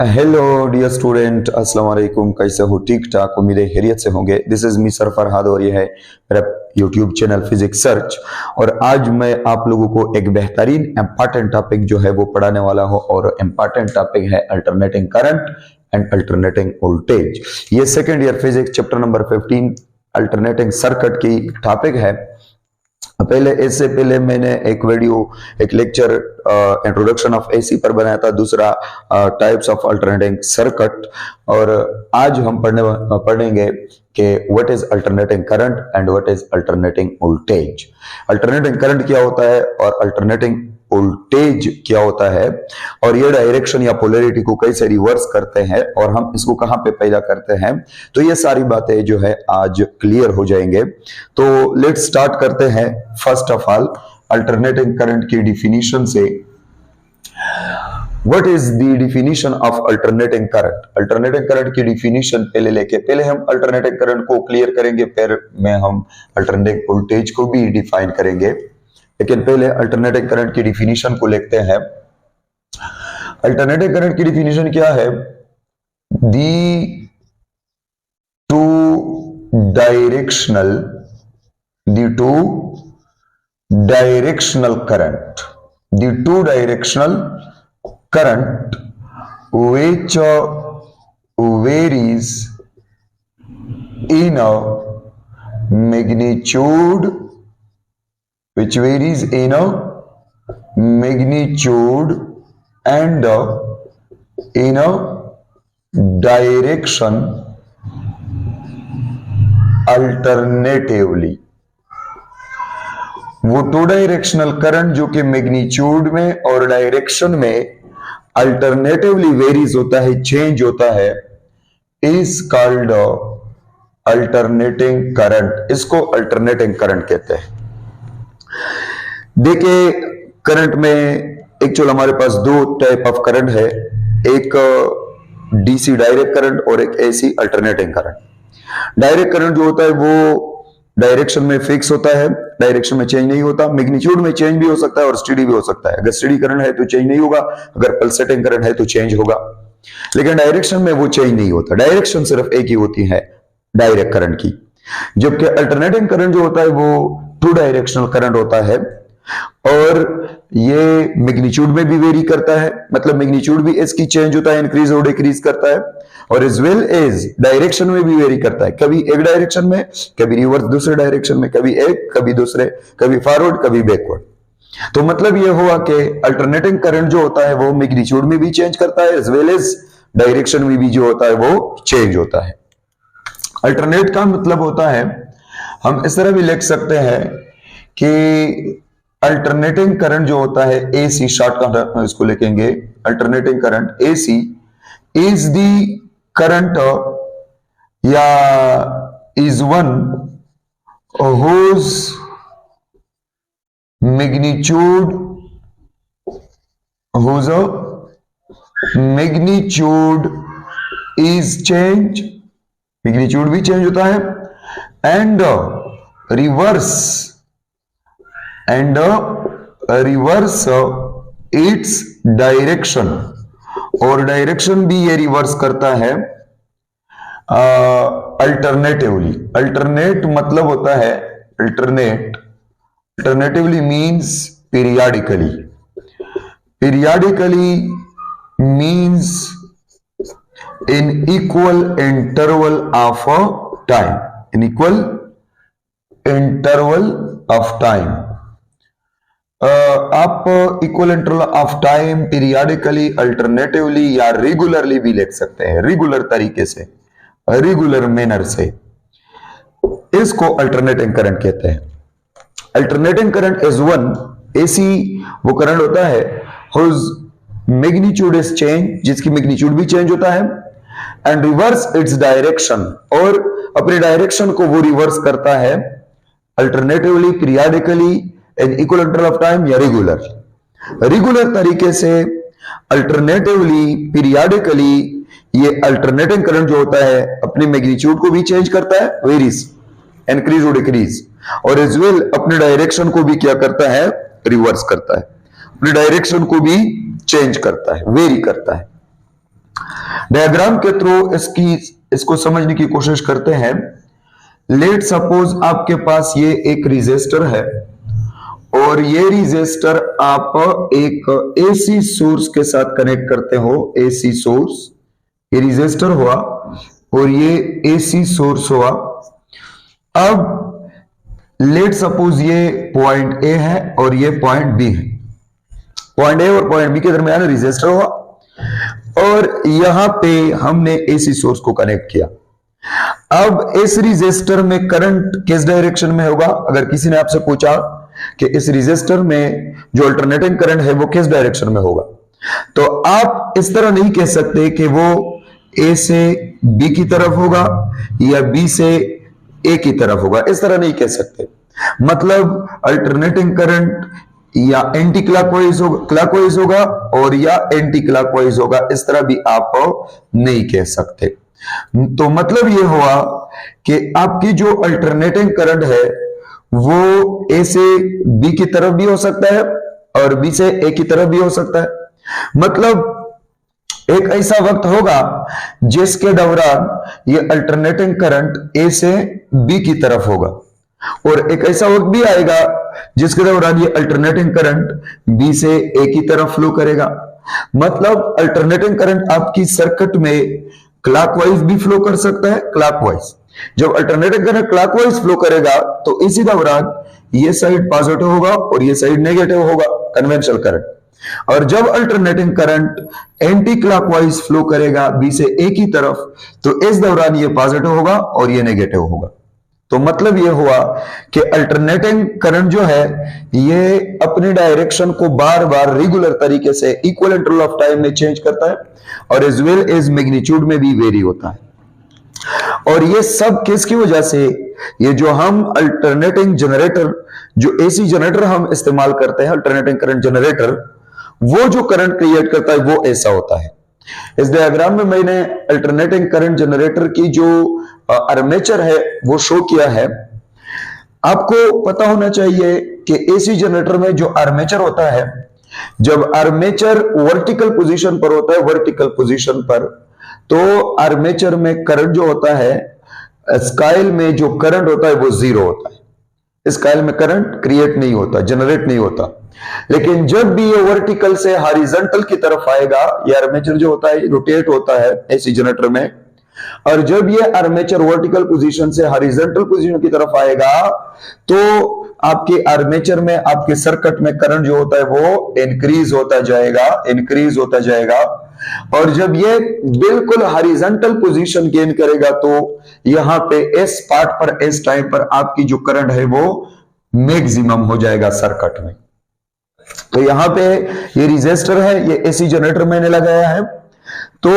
Hello dear student, अस्सलाम वालेकुम। कैसे हो? ठीक ठाक, उम्मीद है खैरियत से होंगे। This is me sir Farhad और ये है मेरा यूट्यूब चैनल फिजिक्स सर्च। और आज मैं आप लोगों को एक बेहतरीन इंपॉर्टेंट टॉपिक जो है वो पढ़ाने वाला हूँ, और इंपॉर्टेंट टॉपिक है alternating current and alternating voltage. ये second year physics chapter number 15 alternating circuit की टॉपिक है। इससे पहले मैंने एक लेक्चर इंट्रोडक्शन ऑफ एसी पर बनाया था, दूसरा टाइप्स ऑफ अल्टरनेटिंग सर्किट। और आज हम पढ़ेंगे कि what is alternating current and what is alternating voltage. Alternating current क्या होता है और अल्टरनेटिंग वोल्टेज क्या होता है, और ये डायरेक्शन या पोलैरिटी को कैसे रिवर्स करते हैं और हम इसको कहां पे पैदा करते हैं। तो ये सारी बातें जो है आज क्लियर हो जाएंगे। तो लेट्स स्टार्ट करते हैं। First of all alternating current की डिफिनीशन से। What is the definition of alternating current? Alternating current की डिफिनीशन पहले हम alternating current को क्लियर करेंगे, फिर में हम alternating voltage को भी डिफाइन करेंगे। लेकिन पहले अल्टरनेटिंग करंट की डिफिनीशन को लिखते हैं। अल्टरनेटिंग करंट की डिफिनीशन क्या है? The two directional current which varies in a magnitude and in a direction alternatively। वो टू डायरेक्शनल करंट जो कि मैग्नीट्यूड में और डायरेक्शन में अल्टरनेटिवली वेरीज होता है, चेंज होता है, इज कॉल्ड अल्टरनेटिंग करंट। इसको अल्टरनेटिंग करंट कहते हैं। देखिए, करंट में एक्चुअल हमारे पास दो टाइप ऑफ करंट है, एक डीसी डायरेक्ट करंट और एक AC alternating current. Direct current जो होता है वो डायरेक्शन में फिक्स होता है, डायरेक्शन में चेंज नहीं होता। मैग्नीट्यूड में चेंज भी हो सकता है और स्टेडी भी हो सकता है। अगर स्टेडी करंट है तो चेंज नहीं होगा, अगर पल्सेटिंग करंट है तो चेंज होगा। लेकिन डायरेक्शन में वो चेंज नहीं होता, डायरेक्शन सिर्फ एक ही होती है डायरेक्ट करंट की। जबकि अल्टरनेटिंग करंट जो होता है वो टू डायरेक्शनल करंट होता है, और ये मैग्नीट्यूड में भी वेरी करता है, मतलब मैग्नीट्यूड भी इसकी चेंज होता है, इंक्रीज और डिक्रीज करता है, और एज वेल एज डायरेक्शन में भी वेरी करता है। कभी एक डायरेक्शन में, कभी रिवर्स दूसरे डायरेक्शन में, कभी एक कभी दूसरे, कभी फॉरवर्ड कभी बैकवर्ड। तो मतलब ये हुआ कि अल्टरनेटिंग करंट जो होता है वो मैग्नीट्यूड में भी चेंज करता है, एज वेल एज डायरेक्शन में भी जो होता है वो चेंज होता है। अल्टरनेट का मतलब होता है, हम इस तरह भी लिख सकते हैं कि अल्टरनेटिंग करंट जो होता है एसी, शॉर्ट इसको लिखेंगे alternating current AC is the current या is one whose magnitude is change, magnitude भी चेंज होता है, एंड रिवर्स इट्स डायरेक्शन, और डायरेक्शन भी ये रिवर्स करता है अल्टरनेटिवली। अल्टरनेट मतलब होता है alternatively means periodically means in equal interval of time। आप equal interval of time, periodically, alternatively या रेगुलरली भी लिख सकते हैं, रेगुलर तरीके से, रेगुलर मैनर से। इसको अल्टरनेटिंग करंट कहते हैं। Alternating current is one, AC वो करंट होता है whose magnitude is change, जिसकी मैग्नीट्यूड भी चेंज होता है, एंड रिवर्स इट्स डायरेक्शन, और अपने डायरेक्शन को वो रिवर्स करता है alternatively, periodically, in equal interval of time या रेगुलर तरीके से। अल्टरनेटिवली, पीरियाडिकली, ये अल्टरनेटिंग करंट जो होता है अपनी मैग्नीट्यूड को भी चेंज करता है, वेरीज, इंक्रीज और डिक्रीज, और एज वेल अपने डायरेक्शन को भी क्या करता है, रिवर्स करता है, अपने डायरेक्शन को भी चेंज करता है, वेरी करता है। डायग्राम के थ्रू इसको समझने की कोशिश करते हैं। लेट सपोज आपके पास ये एक रेजिस्टर है और ये रेजिस्टर आप एक एसी सोर्स के साथ कनेक्ट करते हो। एसी सोर्स, ये रेजिस्टर हुआ और ये एसी सोर्स हुआ। अब लेट सपोज ये पॉइंट ए है और ये पॉइंट बी है। पॉइंट ए और पॉइंट बी के दरमियान रेजिस्टर हुआ और यहां पे हमने एसी सोर्स को कनेक्ट किया। अब इस रेजिस्टर में करंट किस डायरेक्शन में होगा? अगर किसी ने आपसे पूछा कि इस रेजिस्टर में जो अल्टरनेटिंग करंट है वो किस डायरेक्शन में होगा, तो आप इस तरह नहीं कह सकते कि वो ए से बी की तरफ होगा या बी से ए की तरफ होगा। इस तरह नहीं कह सकते। मतलब अल्टरनेटिंग करंट या एंटी क्लॉकवाइज होगा और या एंटी क्लॉकवाइज होगा, इस तरह भी आप नहीं कह सकते। तो मतलब यह हुआ कि आपकी जो अल्टरनेटिंग करंट है वो ए से बी की तरफ भी हो सकता है और बी से ए की तरफ भी हो सकता है। मतलब एक ऐसा वक्त होगा जिसके दौरान ये अल्टरनेटिंग करंट ए से बी की तरफ होगा और एक ऐसा वक्त भी आएगा जिसके दौरान ये अल्टरनेटिंग करंट बी से ए की तरफ फ्लो करेगा। मतलब अल्टरनेटिंग करंट आपकी सर्किट में क्लॉकवाइज भी फ्लो कर सकता है, क्लॉकवाइज। जब अल्टरनेटिंग करंट क्लॉकवाइज फ्लो करेगा तो इसी दौरान ये साइड पॉजिटिव होगा और ये साइड नेगेटिव होगा, कन्वेंशनल करंट। और जब alternating current anti clockwise flow करेगा बी से ए की तरफ, तो इस दौरान ये पॉजिटिव होगा और ये नेगेटिव होगा। तो मतलब ये हुआ कि अल्टरनेटिंग करंट जो है ये अपनी डायरेक्शन को बार बार रेगुलर तरीके से इक्वल इंटरवल ऑफ टाइम में चेंज करता है और एज वेल एज मैग्नीट्यूड में भी वेरी होता है। और ये सब किसकी वजह से? ये जो हम अल्टरनेटिंग जनरेटर, जो एसी जनरेटर हम इस्तेमाल करते हैं, अल्टरनेटिंग करंट जनरेटर, वो जो करंट क्रिएट करता है वो ऐसा होता है। इस डायग्राम में मैंने अल्टरनेटिंग करंट जनरेटर की जो आर्मेचर है वो शो किया है। आपको पता होना चाहिए कि एसी जनरेटर में जो आर्मेचर होता है, जब आर्मेचर वर्टिकल पोजीशन पर होता है, वर्टिकल पोजीशन पर, तो आर्मेचर में करंट जो होता है, स्काइल में जो करंट होता है वो जीरो होता है। स्काइल में करंट क्रिएट नहीं होता, जनरेट नहीं होता। लेकिन जब भी ये वर्टिकल से हॉरिजॉन्टल की तरफ आएगा, ये आर्मेचर जो होता है रोटेट होता है एसी जनरेटर में, और जब ये आर्मेचर वर्टिकल पोजीशन से हॉरिजॉन्टल पोजीशन की तरफ आएगा तो आपके आर्मेचर में, आपके सर्किट में करंट जो होता है वो इंक्रीज होता जाएगा, इंक्रीज होता जाएगा। और जब ये बिल्कुल हॉरिजॉन्टल पोजीशन गेन करेगा तो यहां पे इस पार्ट पर, इस टाइम पर आपकी जो करंट है वो मैक्सिमम हो जाएगा सर्किट में। तो यहां पे ये रेजिस्टर है, ये एसी जनरेटर मैंने लगाया है। तो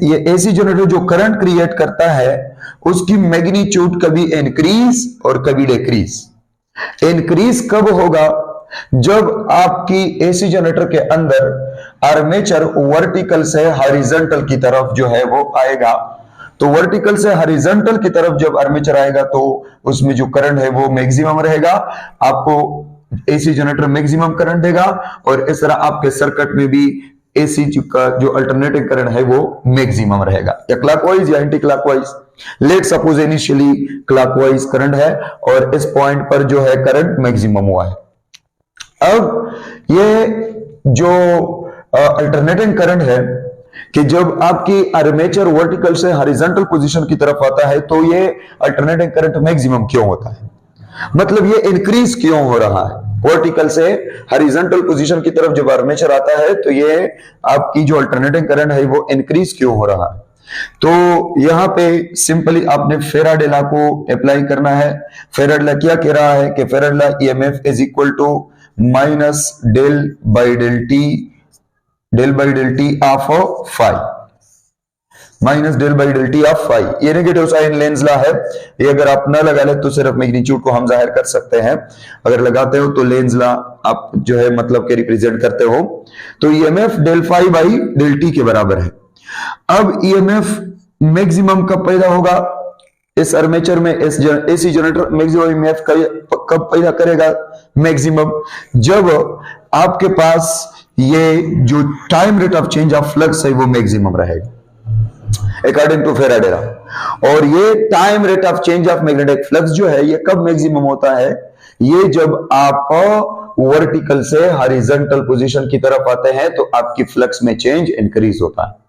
ये एसी जनरेटर जो करंट क्रिएट करता है उसकी मैग्नीट्यूड कभी इंक्रीज और कभी डिक्रीज। इंक्रीज कब होगा? जब आपकी एसी जनरेटर के अंदर आर्मेचर वर्टिकल से हॉरिजॉन्टल की तरफ जो है वो आएगा। तो वर्टिकल से हॉरिजॉन्टल की तरफ जब आर्मेचर आएगा तो उसमें जो करंट है वो मैक्सिमम रहेगा, आपको एसी जनरेटर मैक्सिमम करंट देगा और इस तरह आपके सर्किट में भी एसी का जो अल्टरनेटिंग करंट है वो मैक्सिमम रहेगा, या क्लॉकवाइज या anti clockwise. Let suppose initially clockwise current है और इस पॉइंट पर जो है करंट मैक्सिमम हुआ है। अब ये जो अल्टरनेटिंग करंट है कि जब आपकी आर्मेचर वर्टिकल से हॉरिजॉन्टल पोजीशन की तरफ आता है तो ये अल्टरनेटिंग करंट मैक्सिमम क्यों होता है? मतलब ये इंक्रीज क्यों हो रहा है? वर्टिकल से हॉरिजॉन्टल पोजीशन की तरफ जब आर्मेचर आता है तो ये आपकी जो अल्टरनेटिंग करंट है वो इंक्रीज क्यों हो रहा है? तो यहां पे सिंपली आपने फेराडे लॉ को अप्लाई करना है। फेराडे लॉ क्या कह रहा है कि Faraday law EMF is equal to minus del by del T of phi, minus del by del T of phi. ये नेगेटिव साइन लेंज लॉ है। ये अगर आप ना लगा ले तो सिर्फ मैग्नीट्यूड को हम जाहिर कर सकते हैं, अगर लगाते हो तो लेंज लॉ आप जो है मतलब के रिप्रेजेंट करते हो। तो EMF del phi by del T के बराबर है। अब ईएमएफ मैक्सिमम कब पैदा होगा? इस आर्मेचर में एसी जनरेटर मैक्सिमम ईएमएफ कब पैदा करेगा? मैक्सिमम जब आपके पास ये जो time rate of change of flux है वो मैक्सिमम रहेगा। According to Faraday law. और ये time rate of change of magnetic flux जो है ये कब मैक्सिमम होता है, ये जब आप वर्टिकल से हॉरिजॉन्टल पोजीशन की तरफ आते हैं तो आपकी फ्लक्स में चेंज इंक्रीज होता है।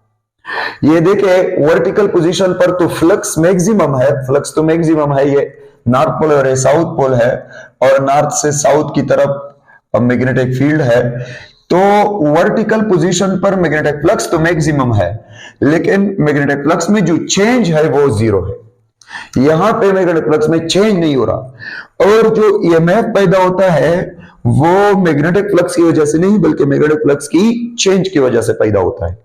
ये देखे वर्टिकल पोजीशन पर तो फ्लक्स मैक्सिमम है, फ्लक्स तो मैक्सिमम है, ये नॉर्थ पोल और साउथ पोल है और नॉर्थ से साउथ की तरफ मैग्नेटिक फील्ड है, तो वर्टिकल पोजीशन पर मैग्नेटिक फ्लक्स तो मैक्सिमम है, लेकिन मैग्नेटिक फ्लक्स में जो चेंज है वो जीरो है। यहां पे मैग्नेटिक फ्लक्स में चेंज नहीं हो रहा और जो ईएमएफ पैदा होता है वो मैग्नेटिक फ्लक्स की वजह से नहीं बल्कि मैग्नेटिक फ्लक्स की चेंज की वजह से पैदा होता है।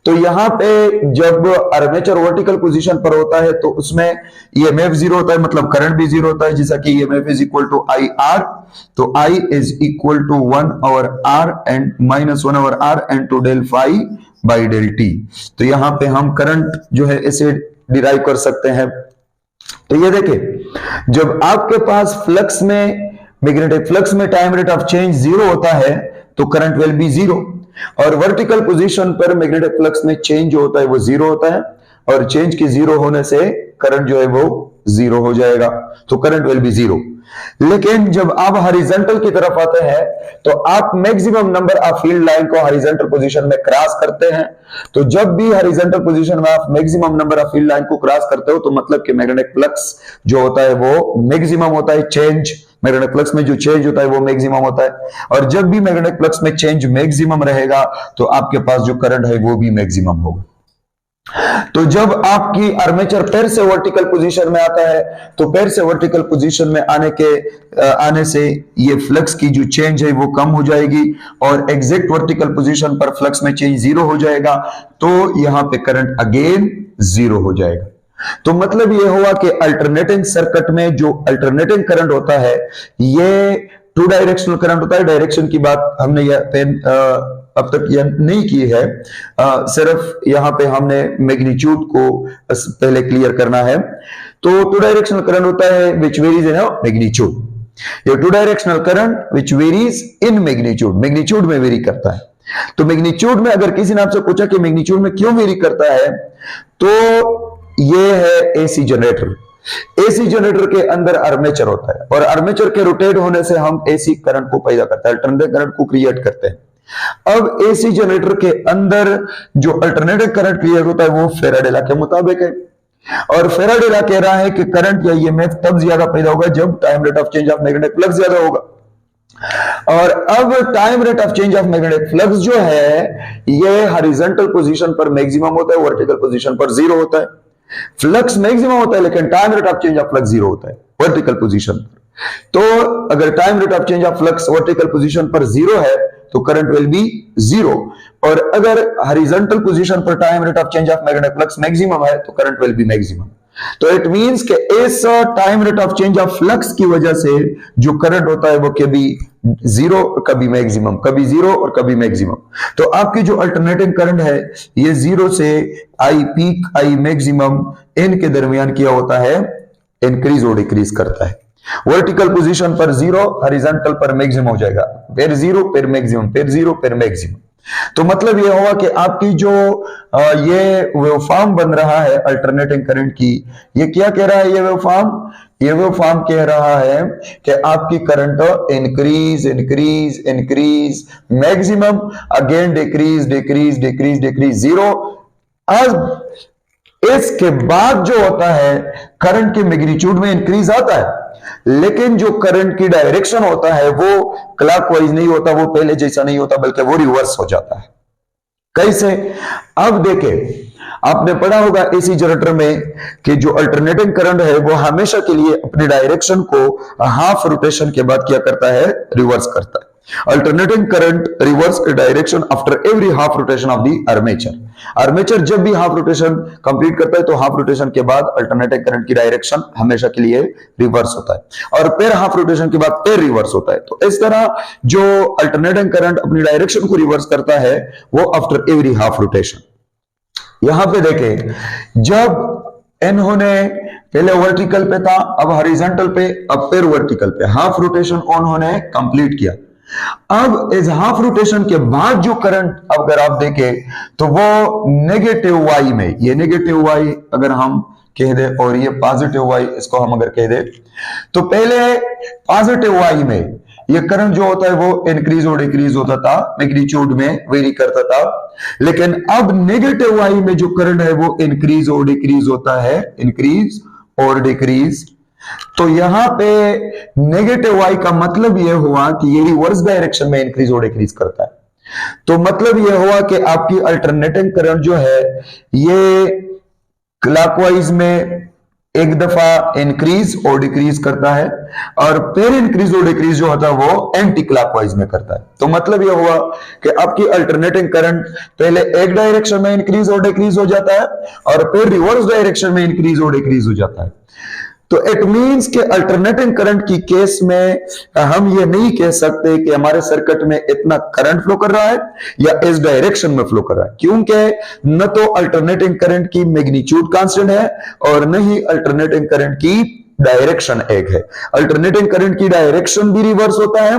तो यहां पे जब आर्मेचर वर्टिकल पोजीशन पर होता है तो उसमें ईएमएफ जीरो होता है, मतलब करंट भी जीरो होता है, जैसा कि EMF is equal to I R, तो I is equal to 1 over R and minus 1 over R and to del phi by del t. तो यहां पे हम करंट जो है इसे डिराइव कर सकते हैं। तो ये देखिए जब आपके पास फ्लक्स में मैग्नेटिक फ्लक्स में time rate of change zero होता है तो करंट विल बी जीरो, और वर्टिकल पोजीशन पर मैग्नेटिक फ्लक्स में चेंज जो होता है वो जीरो होता है और चेंज के जीरो होने से करंट जो है वो जीरो हो जाएगा, तो करंट विल बी जीरो। लेकिन जब आप हॉरिजॉन्टल की तरफ आते हैं तो आप maximum number of field line को हॉरिजॉन्टल पोजीशन में क्रॉस करते हैं, तो जब भी हॉरिजॉन्टल पोजीशन में आप maximum number of field line को क्रॉस करते हो तो मतलब कि मैग्नेटिक फ्लक्स जो होता है वो मैक्सिमम होता है, चेंज मैग्नेटिक फ्लक्स में जो चेंज होता है वो मैक्सिमम होता है, और जब भी मैग्नेटिक फ्लक्स में चेंज मैक्सिमम रहेगा तो आपके पास जो करंट है वो भी मैक्सिमम होगा। तो जब आपकी आर्मेचर पैर से वर्टिकल पोजीशन में आता है तो पैर से वर्टिकल पोजीशन में आने से ये फ्लक्स की जो चेंज है वो कम हो जाएगी और एग्जैक्ट वर्टिकल पोजीशन पर फ्लक्स में चेंज जीरो हो जाएगा, तो यहां पे करंट अगेन जीरो हो जाएगा। तो मतलब ये हुआ कि अल्टरनेटिंग सर्किट में जो अल्टरनेटिंग करंट होता है ये टू डायरेक्शनल करंट होता है। डायरेक्शन की बात हमने अब तक यह नहीं की है, सिर्फ यहां पे हमने मैग्नीट्यूड को पहले क्लियर करना है। तो टू डायरेक्शनल करंट होता है विच वेरीज इन मैग्नीट्यूड। ये two directional current which varies in magnitude, magnitude में वेरी करता है। तो मैग्नीट्यूड में अगर किसी ने आपसे पूछा कि मैग्नीट्यूड में क्यों वेरी करता है, तो ये है एसी जनरेटर। एसी जनरेटर के अंदर आर्मेचर होता है और आर्मेचर के रोटेट होने से हम एसी करंट को पैदा करते हैं, अल्टरनेटिव करंट को क्रिएट करते हैं। अब एसी जनरेटर के अंदर जो अल्टरनेटिव करंट क्रिएट होता है वो फेराडे लॉ के मुताबिक है, और फेराडे लॉ कह रहा है कि करंट या ईएमएफ तब ज्यादा पैदा होगा जब time rate of change of magnetic flux ज्यादा होगा। और अब time rate of change of magnetic flux जो है ये हॉरिजॉन्टल पोजीशन पर मैक्सिमम होता है, वर्टिकल पोजीशन पर जीरो होता है। फ्लक्स मैक्सिमम होता है लेकिन time rate of change of flux zero होता है वर्टिकल पोजीशन पर। तो अगर time rate of change of flux vertical position पर जीरो है तो करंट विल बी जीरो, और अगर हॉरिजॉन्टल पोजीशन पर time rate of change of magnetic flux maximum है तो करंट विल बी मैक्सिमम। तो इट मींस कि इस time rate of change of flux की वजह से जो करंट होता है वो कभी जीरो कभी मैक्सिमम, कभी जीरो और कभी मैक्सिमम। तो आपकी जो अल्टरनेटिंग करंट है ये जीरो से आई पीक आई मैक्सिमम इनके दरमियान किया होता है, इंक्रीज और डिक्रीज करता है। वर्टिकल पोजीशन पर जीरो, हॉरिजॉन्टल पर मैक्सिमम हो जाएगा, फिर जीरो फिर मैक्सिमम, फिर जीरो फिर मैक्सिमम। तो मतलब यह हुआ कि आपकी जो ये वेवफॉर्म बन रहा है अल्टरनेटिंग करंट की, ये क्या कह रहा है ये वेवफॉर्म? ये वेवफॉर्म कह रहा है कि आपकी current increase increase increase, maximum, again decrease decrease decrease decrease, zero. अब इसके बाद जो होता है करंट के मैग्नीट्यूड में इंक्रीज आता है, लेकिन जो करंट की डायरेक्शन होता है वो क्लॉकवाइज नहीं होता, वो पहले जैसा नहीं होता बल्कि वो रिवर्स हो जाता है। कैसे? अब देखें, आपने पढ़ा होगा एसी जनरेटर में कि जो अल्टरनेटिंग करंट है वो हमेशा के लिए अपनी डायरेक्शन को हाफ रोटेशन के बाद क्या करता है? रिवर्स करता है। Alternating current reverse direction after every half rotation of the armature. Armature जब भी हाफ रोटेशन कंप्लीट करता है तो हाफ रोटेशन के बाद अल्टरनेटिंग करंट की डायरेक्शन हमेशा के लिए रिवर्स होता है, और फिर हाफ रोटेशन के बाद फिर रिवर्स होता है। तो इस तरह जो अल्टरनेटिंग करंट अपनी डायरेक्शन को रिवर्स करता है वो आफ्टर एवरी हाफ रोटेशन। यहां पे देखें, जब इन्होंने पहले वर्टिकल पे था, अब हॉरिजॉन्टल पे, अब फिर वर्टिकल पे हाफ रोटेशन उन्होंने कंप्लीट किया, अब इस हाफ रोटेशन के बाद जो करंट अगर आप देखें तो वो नेगेटिव वाई में, ये नेगेटिव वाई अगर हम कह दे और ये पॉजिटिव वाई इसको हम अगर कह दे, तो पहले पॉजिटिव वाई में ये करंट जो होता है वो इंक्रीज और डिक्रीज होता था, मैग्नीट्यूड में वेरी करता था। लेकिन अब नेगेटिव वाई में जो करंट है वो इंक्रीज और डिक्रीज होता है, इंक्रीज और डिक्रीज। तो यहां पे नेगेटिव वाई का मतलब यह हुआ कि ये रिवर्स डायरेक्शन में इंक्रीज और डिक्रीज करता है। तो मतलब यह हुआ कि आपकी अल्टरनेटिंग करंट जो है ये क्लॉकवाइज में एक दफा इंक्रीज और डिक्रीज करता है और फिर इंक्रीज और डिक्रीज जो होता है वो एंटी क्लॉकवाइज में करता है। तो मतलब यह हुआ कि आपकी अल्टरनेटिंग करंट पहले एक डायरेक्शन में इंक्रीज और डिक्रीज हो जाता है और फिर रिवर्स डायरेक्शन में इंक्रीज और डिक्रीज हो जाता है। तो इट मींस कि अल्टरनेटिंग करंट की केस में हम ये नहीं कह सकते कि हमारे सर्किट में इतना करंट फ्लो कर रहा है या इस डायरेक्शन में फ्लो कर रहा है, क्योंकि न तो अल्टरनेटिंग करंट की मैग्नीट्यूड कांस्टेंट है और न ही अल्टरनेटिंग करंट की डायरेक्शन एक है। अल्टरनेटिंग करंट की डायरेक्शन भी रिवर्स होता है,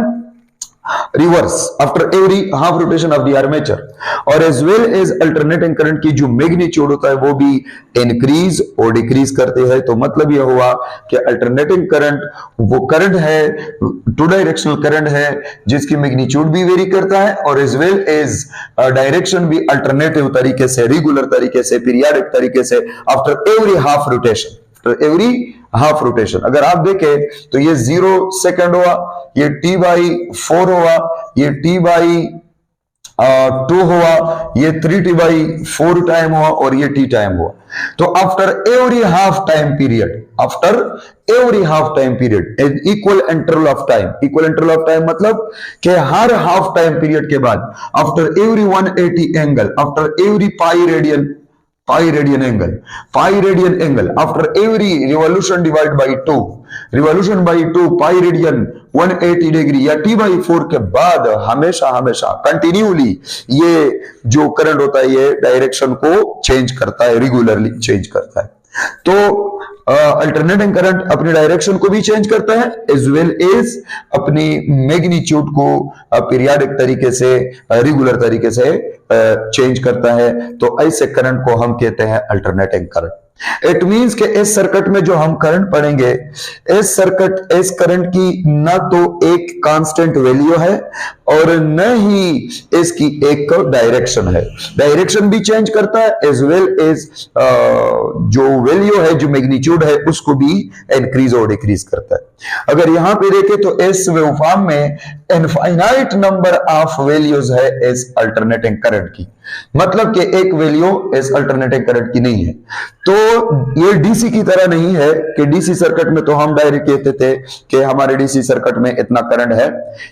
reverse after every half rotation of the armature, और as well as alternating current की जो मैग्नीट्यूड होता है वो भी इंक्रीज और डिक्रीज करते हैं। तो मतलब यह हुआ कि अल्टरनेटिंग करंट वो करंट है, टू डायरेक्शनल करंट है जिसकी मैग्नीट्यूड भी वेरी करता है और एज वेल एज डायरेक्शन भी अल्टरनेटिव तरीके से, रेगुलर तरीके से, पीरियाडिक तरीके से after every half rotation, every half rotation. अगर आप देखें तो ये 0 सेकंड हुआ, ये t/4 हुआ, ये t/2 हुआ, ये 3t/4 टाइम हुआ और ये t टाइम हुआ। तो after every half time period, after every half time period equal interval of time, equal interval of time मतलब कि हर हाफ टाइम पीरियड के बाद after every 180 angle, after every pi radian angle, after every revolution divide by 2, revolution by 2 pi radian 180 degree या t/4 के बाद हमेशा continually ये जो करंट होता है ये डायरेक्शन को चेंज करता है, रेगुलरली चेंज करता है। तो अल्टरनेटिंग करंट अपनी डायरेक्शन को भी चेंज करता है एज वेल एज अपनी मैग्नीट्यूड को पीरियाडिक तरीके से, रेगुलर तरीके से चेंज करता है। तो ऐसे करंट को हम कहते हैं अल्टरनेटिंग करंट। इट मींस कि इस सर्किट में जो हम करंट पढ़ेंगे, इस करंट की न तो एक कांस्टेंट वैल्यू है और न ही इसकी एक डायरेक्शन है, डायरेक्शन भी चेंज करता है एज वेल एज जो वैल्यू है, जो मैग्नीट्यूड है उसको भी इंक्रीज और डिक्रीज करता है। अगर यहां पे देखें तो इस वेवफॉर्म में इनफाइनाइट नंबर ऑफ वैल्यूज है इस अल्टरनेटिंग करंट की, मतलब कि एक वैल्यू इस अल्टरनेटिंग करंट की नहीं है। तो ये डीसी की तरह नहीं है कि डीसी सर्किट में तो हम डायरेक्ट कहते थे कि हमारे डीसी सर्किट में इतना करंट है,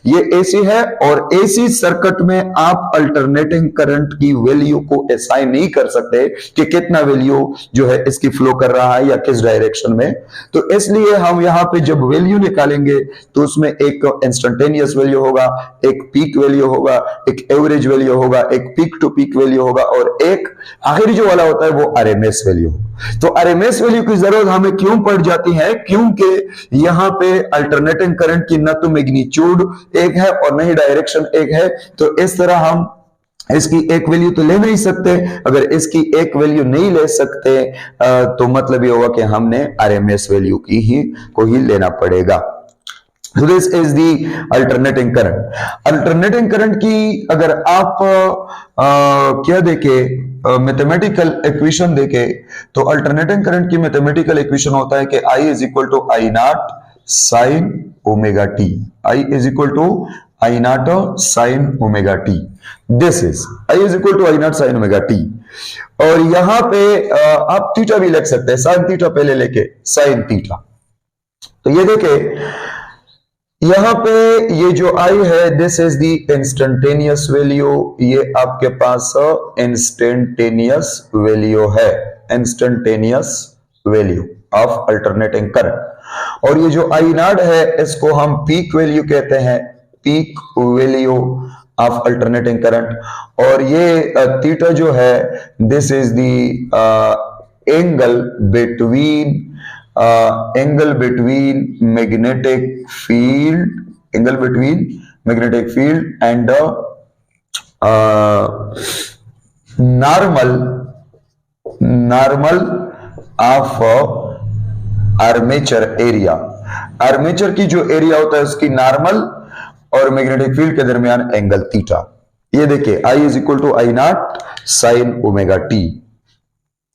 ये एसी है और एसी सर्किट में आप अल्टरनेटिंग करंट की वैल्यू को असाइन नहीं कर सकते कि कितना वैल्यू जो है इसकी फ्लो कर रहा है या किस डायरेक्शन में। तो इसलिए हम यहां पे जब वैल्यू निकालेंगे तो उसमें एक इंस्टेंटेनियस वैल्यू होगा, एक पीक वैल्यू होगा, एक एवरेज वैल्यू होगा, एक पीक टू पीक वैल्यू होगा और एक आखिरी जो वाला होता है वो आरएमएस वैल्यू। तो आरएमएस वैल्यू की जरूरत हमें क्यों पड़ जाती है? क्योंकि यहां पे अल्टरनेटिंग करंट की न तो मैग्नीट्यूड एक है और न ही डायरेक्शन एक है। तो इस तरह हम इसकी एक वैल्यू तो ले नहीं सकते। अगर इसकी एक वैल्यू नहीं ले सकते तो मतलब ये होगा कि हमने आरएमएस वैल्यू को ही लेना पड़ेगा। So this is the alternating current. Alternating current की अगर आप क्या देखें, मैथमेटिकल इक्वेशन देखें तो अल्टरनेटिंग करंट की मैथमेटिकल इक्वेशन होता है कि I is equal to I naught sin omega t. I is equal to I naught sin omega t. This is I is equal to I naught sin omega t. और यहां पे आप theta भी लिख सकते हैं, sin थीटा पहले लेके sin थीटा। तो ये देखें यहां पे ये जो आई है this is the instantaneous value, ये आपके पास इंस्टेंटेनियस वैल्यू है, instantaneous value of alternating current. और ये जो आई नॉट है इसको हम पीक वैल्यू कहते हैं, peak value of alternating current. और ये थीटा जो है this is the angle between magnetic field, angle between magnetic field and the normal of armature area. Armature की जो एरिया होता है उसकी नॉर्मल और मैग्नेटिक फील्ड के दरमियान एंगल थीटा। ये देखिए I is equal to I naught sine omega T.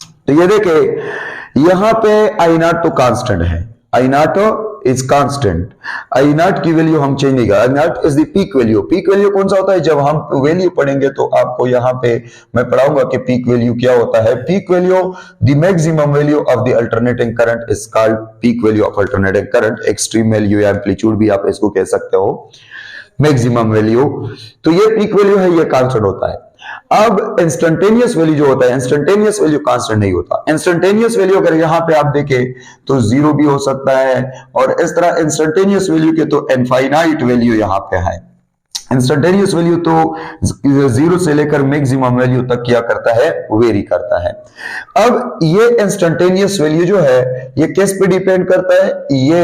तो ये देखिए यहां पे आई नॉट तो कांस्टेंट है, I naught is constant, I naught की वैल्यू हम चेंज नहीं कर, I naught is the peak value. Peak value कौन सा होता है? जब हम वैल्यू पढ़ेंगे तो आपको यहां पे मैं पढ़ाऊंगा कि पीक वैल्यू क्या होता है। Peak value the maximum value of the alternating current is called peak value of alternating current. Extreme value या एम्पलीट्यूड भी आप इसको कह सकते हो, मैक्सिमम वैल्यू। तो ये पीक वैल्यू है, ये कांस्टेंट होता है। अब इंस्टेंटेनियस वैल्यू जो होता है, इंस्टेंटेनियस वैल्यू कांस्टेंट नहीं होता। इंस्टेंटेनियस वैल्यू अगर यहां पे आप देखें तो जीरो भी हो सकता है, और इस तरह इंस्टेंटेनियस वैल्यू के तो इनफाइनाइट वैल्यू यहां पे है। इंस्टेंटेनियस वैल्यू तो जीरो से लेकर मैक्सिमम वैल्यू तक क्या करता है? वेरी करता है। अब ये इंस्टेंटेनियस वैल्यू जो है ये किस पे डिपेंड करता है? ये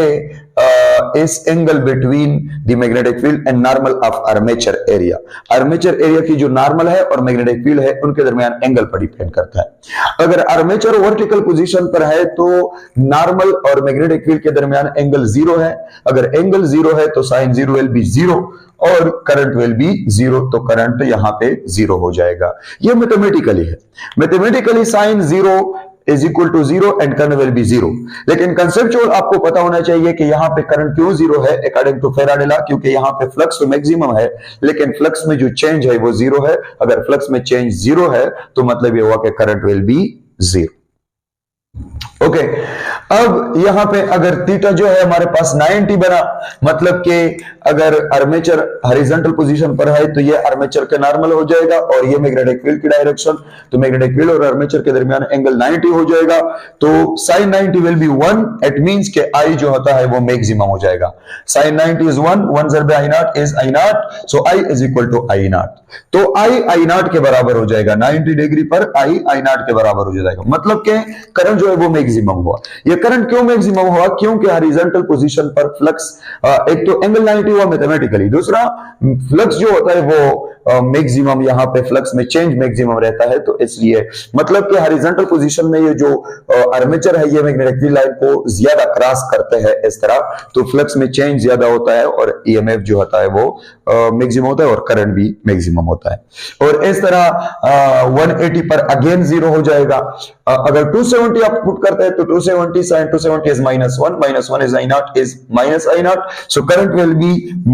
इस angle between the magnetic field and normal of armature area. Armature area की जो नॉर्मल है और मैग्नेटिक फील्ड है उनके दरमियान एंगल पर डिपेंड करता है। अगर आर्मेचर वर्टिकल पोजीशन पर है तो नॉर्मल और मैग्नेटिक फील्ड के दरमियान एंगल जीरो है। अगर एंगल जीरो है तो sine zero will be zero और करंट विल बी जीरो, तो करंट यहां पे जीरो हो जाएगा। ये मैथमेटिकली है। Mathematically sine zero is equal to zero and current will be zero. लेकिन कंसेप्चुअल आपको पता होना चाहिए कि यहां पे करंट क्यों जीरो है अकॉर्डिंग टू फैराडे लॉ, क्योंकि यहां पे फ्लक्स तो मैक्सिमम है लेकिन फ्लक्स में जो चेंज है वो जीरो है। अगर फ्लक्स में चेंज जीरो है तो मतलब ये हुआ कि current will be zero. Okay, अब यहां पे अगर थीटा जो है हमारे पास 90 बना, मतलब कि अगर आर्मेचर हॉरिजॉन्टल पोजीशन पर है तो ये आर्मेचर के नॉर्मल हो जाएगा और ये मैग्नेटिक फील्ड की डायरेक्शन, तो मैग्नेटिक फील्ड और आर्मेचर के दरमियान एंगल 90 हो जाएगा। तो sin 90 will be 1, it means कि I जो होता है वो मैक्सिमम हो जाएगा। sin 90 इज 1, 1 ज़र I naught is I naught, so I is equal to I naught. तो I नॉट के बराबर हो जाएगा, 90 डिग्री पर I नॉट के बराबर हो जाएगा। मतलब कि करंट जो है वो मैक्सिमम हुआ। ये करंट क्यों मैक्सिमम हुआ? क्योंकि हॉरिजॉन्टल पोजीशन पर फ्लक्स, एक तो एंगल 90 हुआ मैथमेटिकली, दूसरा फ्लक्स जो होता है वो मैक्सिमम, यहां पे फ्लक्स में चेंज मैक्सिमम रहता है, तो इसलिए मतलब कि हॉरिजॉन्टल पोजीशन में ये जो आर्मेचर है ये मैग्नेटिक फील्ड लाइन को ज्यादा क्रॉस करते हैं इस तरह, तो फ्लक्स में चेंज ज्यादा होता है और ईएमएफ जो होता है वो मैक्सिमम होता है और करंट भी मैक्सिमम होता है। और इस तरह 180 पर अगेन जीरो हो जाएगा। अगर 270 आप पुट करते हैं तो 270 sin 270 is -1, -1 is I naught is minus I naught, so current will be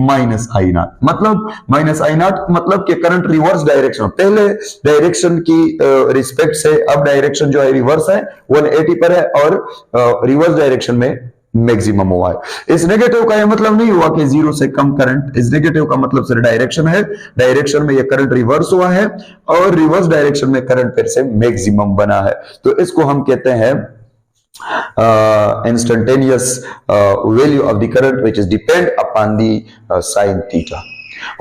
minus I naught। मतलब minus I naught मतलब कि करंट रिवर्स डायरेक्शन, पहले डायरेक्शन की रिस्पेक्ट से अब डायरेक्शन जो है रिवर्स है, 180 पर है और रिवर्स डायरेक्शन में मैक्सिमम हुआ है। इस नेगेटिव का यह मतलब नहीं हुआ कि जीरो से कम करंट, इस नेगेटिव का मतलब सिर्फ डायरेक्शन है, डायरेक्शन में यह करंट रिवर्स हुआ है और रिवर्स डायरेक्शन में करंट फिर से मैक्सिमम बना है। तो इसको हम कहते हैं instantaneous value of the current which is depend upon the sin theta।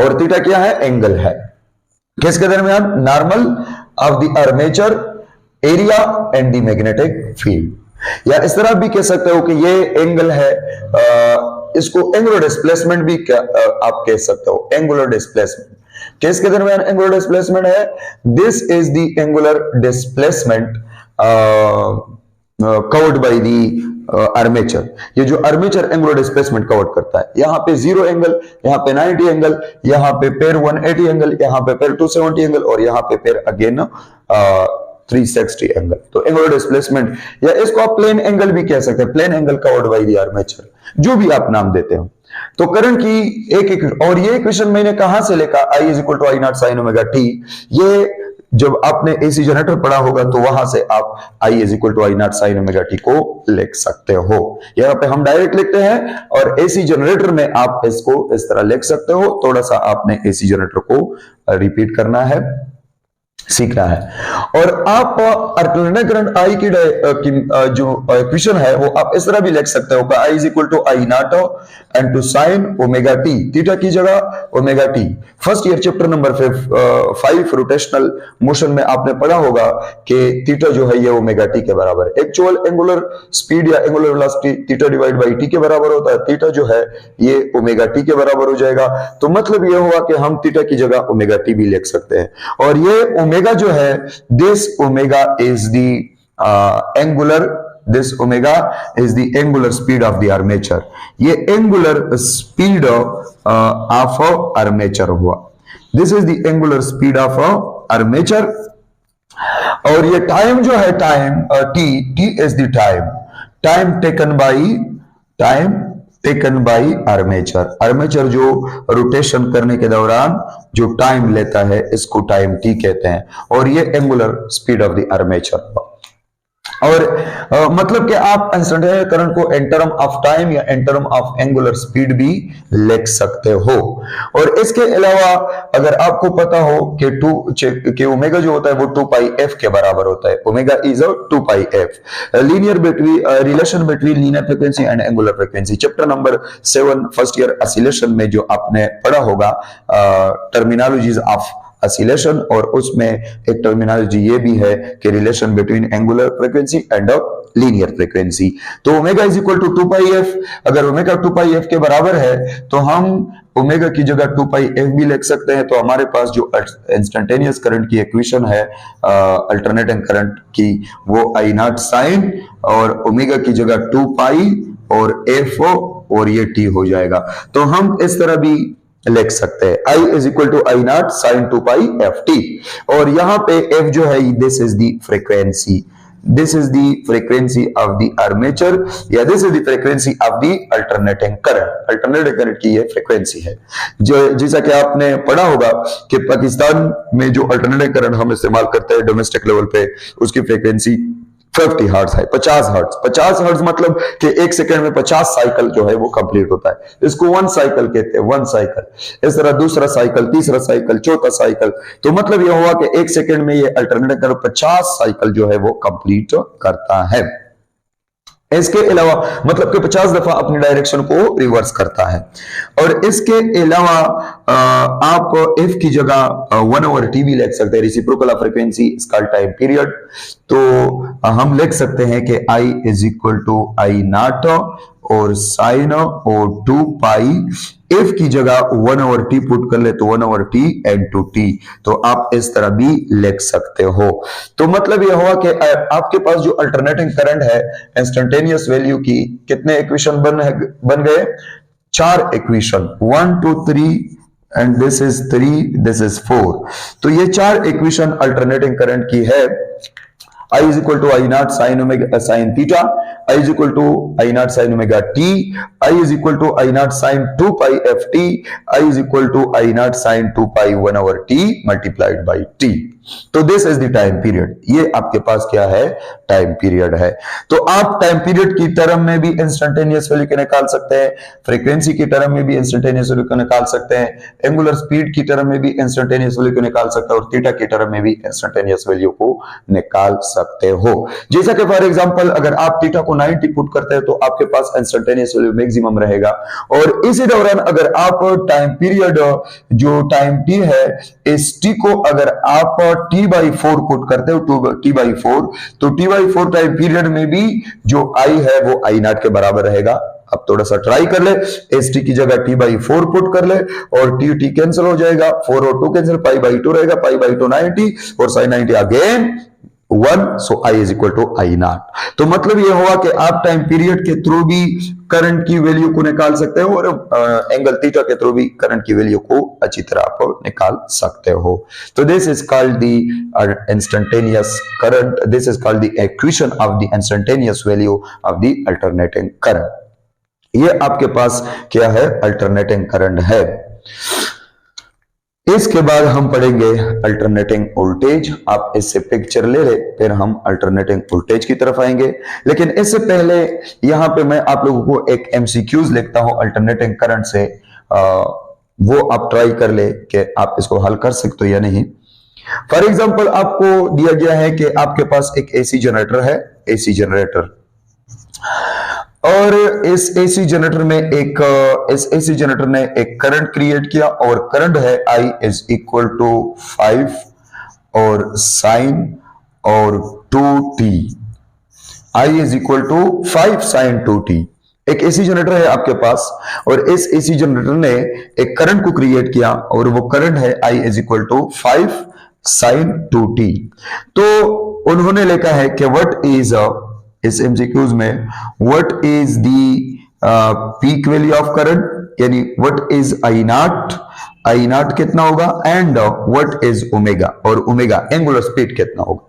और थीटा क्या है? एंगल है किसके दरमियान? Normal of the armature area and the magnetic field. या इस तरह भी कह सकते हो कि ये एंगल है, इसको एंगुलर डिस्प्लेसमेंट भी आप कह सकते हो। एंगुलर डिस्प्लेसमेंट किसके दरमियान एंगुलर डिस्प्लेसमेंट है? This is the angular displacement covered by the armature. ये जो आर्मेचर एंगुलर डिस्प्लेसमेंट कवर करता है, यहां पे जीरो एंगल, यहां पे 90 एंगल, यहां पे पेयर 180 एंगल, यहां पे पेयर 270 एंगल और यहां पे पेयर अगेन 360 एंगल। तो एंगुलर डिस्प्लेसमेंट, या इसको आप प्लेन एंगल भी कह सकते हैं, plane angle covered by the armature, जो भी आप नाम देते हो। तो करंट की एक और ये इक्वेशन मैंने कहां से लेकर, I is equal to I naught sine omega T, ये जब आपने एसी जनरेटर पढ़ा होगा तो वहां से आप I is equal to I naught sine omega T को लिख सकते हो। यहाँ पे हम डायरेक्ट लिखते हैं और एसी जनरेटर में आप इसको इस तरह लिख सकते हो। थोड़ा सा आपने एसी जनरेटर को रिपीट करना है। सीखना है। और आप अल्टरनेटिंग करंट आई जो इक्वेशन है वो आप इस तरह भी लिख सकते हो, I is equal to I naught and to sine omega t, theta की जगह omega t. First year chapter number 5 rotational motion में आपने पढ़ा होगा कि थीटा जो है ये ओमेगा टी के बराबर है। एक्चुअल एंगुलर स्पीड या angular velocity theta divide by T के बराबर होता है, थीटा जो है ये ओमेगा टी के बराबर हो जाएगा। तो मतलब ये हुआ कि हम थीटा की जगह ओमेगा टी भी लिख सकते हैं। और ये ओमेगा जो है, this omega is the angular, this omega is the angular speed of the armature। ये angular speed of armature हुआ, this is the angular speed of armature। और ये टाइम जो है, time t is the time taken by armature। armature जो rotation करने के दौरान जो टाइम लेता है इसको टाइम t कहते हैं, और ये angular speed of the armature. और मतलब कि आप इंस्टेंटेनियस करंट को इन टर्म ऑफ टाइम या in term of angular speed भी लिख सकते हो। और इसके अलावा अगर आपको पता हो कि ओमेगा जो होता है वो 2 पाई एफ के बराबर होता है, omega is 2 pi F, relation between linear frequency and angular frequency, chapter number 7 first year oscillation में जो आपने पढ़ा होगा टर्मिनोलॉजीज ऑफ ऑसिलेशन, और उसमें एक टर्मिनोलॉजी ये भी है कि relation between angular frequency and linear frequency. तो omega is equal to 2 pi f, अगर ओमेगा 2 पाई एफ के बराबर है तो हम ओमेगा की जगह 2 पाई एफ भी लिख सकते हैं। तो हमारे पास जो इंस्टेंटेनियस करंट की इक्वेशन है अल्टरनेटिंग करंट की, वो आई नॉट साइन और ओमेगा की जगह 2 पाई और एफ और ये टी हो जाएगा। तो हम इस तरह भी लिख सकते हैं, I is equal to I naught sine 2 pi F t. और यहां पे f जो है this is the frequency, this is the frequency of the armature या this is the frequency of the alternating current. Alternating current की ये frequency है। जो जैसा कि आपने पढ़ा होगा कि पाकिस्तान में जो अल्टरनेटिंग करंट हम इस्तेमाल करते हैं डोमेस्टिक लेवल पे, उसकी फ्रीक्वेंसी 50 हर्ट्ज है, 50 हर्ट्ज। 50 हर्ट्ज मतलब कि एक सेकंड में 50 साइकिल जो है वो कंप्लीट होता है, इसको 1 साइकिल कहते हैं, 1 साइकिल। इस तरह दूसरा साइकिल, तीसरा साइकिल, चौथा साइकिल। तो मतलब ये हुआ कि एक सेकंड में ये अल्टरनेटिंग करंट 50 साइकिल जो है वो कंप्लीट करता है। इसके अलावा मतलब कि 50 दफा अपनी डायरेक्शन को रिवर्स करता है। और इसके अलावा आप f की जगह 1/t भी लिख सकते हैं, रेसिप्रोकल ऑफ फ्रीक्वेंसी इसका टाइम पीरियड। तो हम लिख सकते हैं कि I is equal to I naught और साइन और 2 पाई, f की जगह 1/t पुट कर ले तो 1/t एंड टू t। तो आप इस तरह भी लिख सकते हो। तो मतलब यह हुआ कि आपके पास जो अल्टरनेटिंग करंट है इंस्टेंटेनियस वैल्यू की कितने इक्वेशन बन गए? 4 equation, 1 2 3 and this is 3, this is 4। तो ये 4 इक्वेशन अल्टरनेटिंग करंट की है। I is equal to I naught sin omega sin theta, I is equal to I naught sin omega t, I is equal to I naught sin 2 pi f t, I is equal to I naught sin 2 pi 1/t multiplied by t। तो this is the time period, ये आपके पास क्या है? Time period है। तो आप time period की term में भी इंस्टेंटेनियस वैल्यू को निकाल सकते हैं, फ्रीक्वेंसी की टर्म में भी इंस्टेंटेनियस वैल्यू को निकाल सकते हैं, एंगुलर स्पीड की टर्म में भी इंस्टेंटेनियस वैल्यू को निकाल सकते हैं, और थीटा की टर्म में भी इंस्टेंटेनियस वैल्यू को निकाल सकते हो। जैसा कि फॉर एग्जांपल अगर आप थीटा को 90 पुट करते हैं तो आपके पास इंस्टेंटेनियस वैल्यू मैक्सिमम रहेगा। और इसी दौरान अगर आप टाइम पीरियड जो टाइम t है, इस t को अगर आप t/4 पुट करते हो, t/4, तो t/4 टाइम पीरियड में भी जो I है वो I नॉट के बराबर रहेगा। अब थोड़ा सा ट्राई कर ले, एस टी की जगह t/4 पुट कर ले और t कैंसिल हो जाएगा, 4 और 2 कैंसिल, π/2 रहेगा, π/2 90 और sin 90 again 1, so I is equal to I naught. तो मतलब ये हुआ कि आप टाइम पीरियड के थ्रू भी करंट की वैल्यू को निकाल सकते हो और एंगल थीटा के थ्रू भी करंट की वैल्यू को अच्छी तरह आप निकाल सकते हो। तो this is called the instantaneous current, this is called the equation of the instantaneous value of the alternating current. ये आपके पास क्या है? अल्टरनेटिंग करंट है। इसके बाद हम पढ़ेंगे अल्टरनेटिंग वोल्टेज। आप इससे पिक्चर ले ले, फिर हम अल्टरनेटिंग वोल्टेज की तरफ आएंगे। लेकिन इससे पहले यहां पे मैं आप लोगों को एक एमसीक्यूज लिखता हूं अल्टरनेटिंग करंट से, वो आप ट्राई कर ले कि आप इसको हल कर सकते हो या नहीं। फॉर एग्जाम्पल आपको दिया गया है कि आपके पास एक एसी जनरेटर है, एसी जनरेटर, और इस एसी जनरेटर में इस एसी जनरेटर ने एक करंट क्रिएट किया और करंट है I इज इक्वल टू 5 और साइन और 2t, I is equal to 5 sine 2t। एक एसी जनरेटर है आपके पास और इस एसी जनरेटर ने एक करंट को क्रिएट किया और वो करंट है I is equal to 5 sine 2t। तो उन्होंने लिखा है कि व्हाट इज इस एमसीक्यूज में what is the peak value of current, यानी व्हाट इज आई नॉट कितना होगा, एंड व्हाट इज ओमेगा, और ओमेगा एंगुलर स्पीड कितना होगा।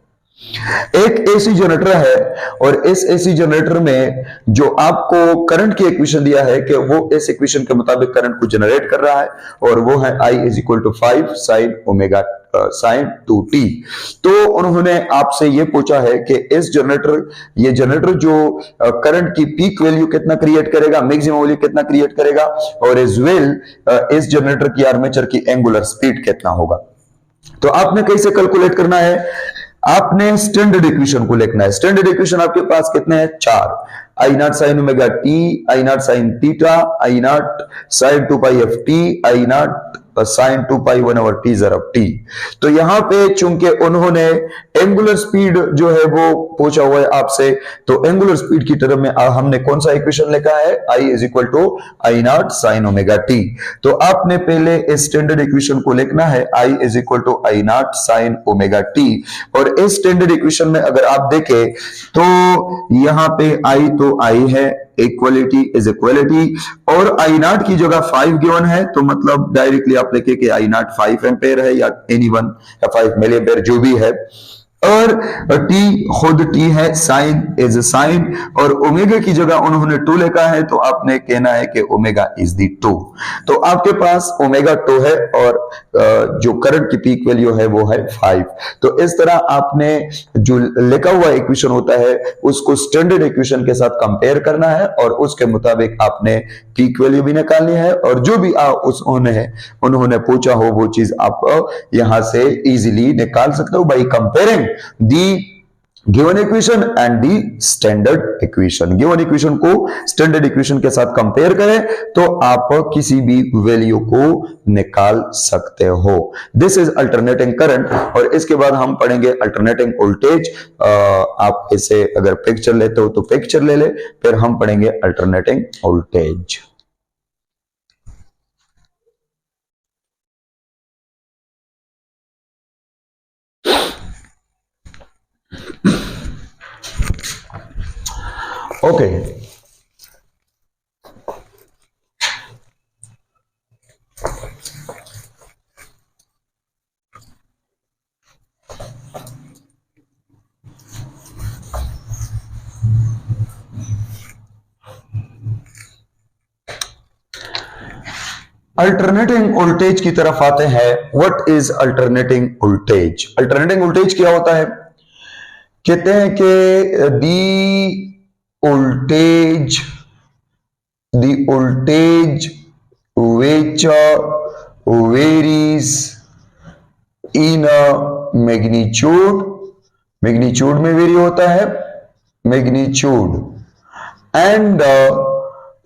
एक एसी जनरेटर है और इस एसी जनरेटर में जो आपको करंट की इक्वेशन दिया है कि वो इस इक्वेशन के मुताबिक करंट को जनरेट कर रहा है और वो है I is equal to 5 sine omega sine 2t। तो उन्होंने आपसे ये पूछा है कि ये जनरेटर जो करंट की पीक वैल्यू कितना क्रिएट करेगा, मैक्सिमम वैल्यू कितना क्रिएट करेगा, और एज वेल इस जनरेटर की आर्मेचर की एंगुलर स्पीड कितना होगा। तो आपने कैसे कैलकुलेट करना है, आपने स्टैंडर्ड इक्वेशन को लिखना है। स्टैंडर्ड इक्वेशन आपके पास कितने हैं, 4। I naught sine omega T, I naught sine theta, I naught sine 2 pi F T, I naught sine 2 pi 1 over T जरब टी। तो यहां पे चूंकि उन्होंने एंगुलर स्पीड जो है वो पूछा हुआ है आपसे, तो एंगुलर स्पीड की टर्म में हमने कौन सा इक्वेशन लिखा है, I is equal to I naught sine omega T. तो आपने पहले इस स्टैंडर्ड इक्वेशन को लिखना है I is equal to I naught sine omega T. और इस स्टैंडर्ड इक्वेशन में अगर आप देखें तो यहां पे I तो I है, इक्वलिटी इज इक्वलिटी, और आई नॉट की जगह 5 गिवन है, तो मतलब डायरेक्टली आप लिखे कि आई नॉट 5 एम्पेयर है या एनी वन या 5 मिली एम्पेयर जो भी है, और t खुद t है, साइन इज साइन, और ओमेगा की जगह उन्होंने 2 लिखा है, तो आपने कहना है कि ओमेगा इज दी 2। तो आपके पास ओमेगा 2 है और जो करंट की पीक वैल्यू है वो है 5। तो इस तरह आपने जो लिखा हुआ इक्वेशन होता है उसको स्टैंडर्ड इक्वेशन के साथ कंपेयर करना है और उसके मुताबिक आपने पीक वैल्यू भी निकालनी है, और जो भी उन्होंने पूछा हो वो चीज आप यहां से इजीली निकाल सकते हो by comparing the given equation and the standard equation। given equation को standard equation के साथ कंपेयर करें तो आप किसी भी वैल्यू को निकाल सकते हो। This is alternating current. और इसके बाद हम पढ़ेंगे अल्टरनेटिंग वोल्टेज। आप इसे अगर पिक्चर लेते हो तो पिक्चर ले ले, फिर हम पढ़ेंगे alternating voltage. Okay, alternating voltage की तरफ आते हैं। What is alternating voltage? Alternating voltage क्या होता है? कहते हैं कि voltage which varies in a magnitude में वेरी होता है मैग्नीट्यूड, एंड